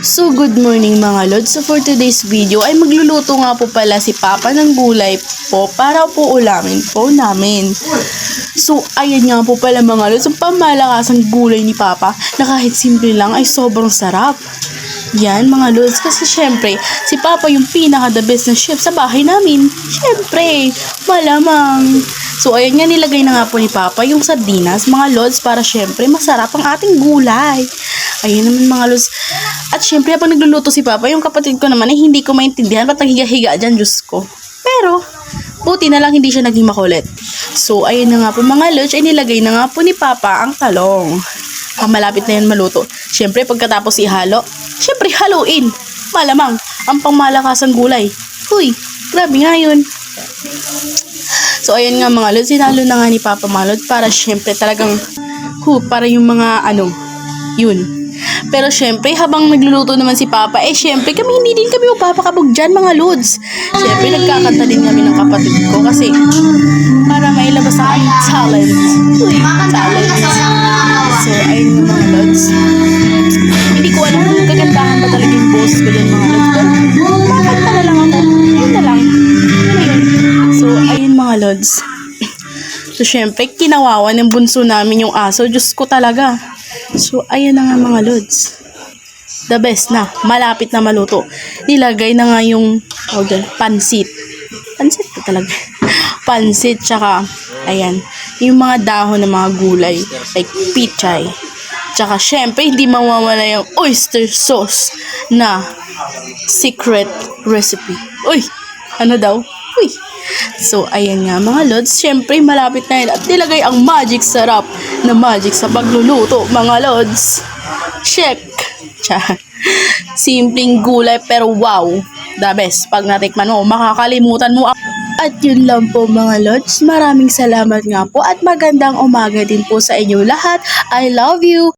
So good morning mga lods. So for today's video ay magluluto nga po pala si Papa ng gulay po para po ulamin po namin. So ayan nga po pala mga lods, ang pamamakasang gulay ni Papa na kahit simple lang ay sobrang sarap. Yan mga lods, kasi syempre si Papa yung pinaka the best na chef sa bahay namin. Syempre, malamang. So ayan nga, nilagay na nga po ni Papa yung sardinas mga lods para syempre masarap ang ating gulay. Ayun naman mga lods. At syempre habang nagluluto si Papa, yung kapatid ko naman ay hindi ko maintindihan ba't naghiga-higa dyan, Diyos ko. Pero buti na lang hindi siya naging makulit. So ayun na nga po mga lods, ay nilagay na nga po ni Papa ang talong. Malapit na yan maluto. Syempre pagkatapos ihalo, syempre haluin. Malamang ang pangmalakasang gulay. Huy, grabe nga yun. So ayun nga mga lods, sinalo na nga ni Papa mga lods para syempre talagang para yung mga yun. Pero syempre habang nagluluto naman si Papa, syempre kami hindi din kami magpapakabog dyan mga lods. Syempre nagkakanta din kami ng kapatid ko kasi para mailabas ang aming talent. So ayun nga mga lods. Hindi ko alam kung kagandahan ba talaga yung boss ko dyan mga lods. Pero makakanta na lang ako. Ayun na lang. So ayun mga lods. So syempre kinawawa ng bunso namin yung aso. Diyos ko talaga. So ayun na nga mga lods. The best na. Malapit na maluto. Nilagay na nga yung pansit. Pansit na talaga. Pansit tsaka ayan. Yung mga dahon ng mga gulay. Like pichay. Tsaka syempre hindi mawawala yung oyster sauce na secret recipe. Uy! Ano daw? Uy! So, ayan nga mga lods. Syempre, malapit na yun. At nilagay ang magic sarap na magic sa pagluluto, mga lods. Check! Simpleng gulay pero wow! The best. Pag natikman mo, makakalimutan mo. At yun lang po mga lods. Maraming salamat nga po at magandang umaga din po sa inyo lahat. I love you!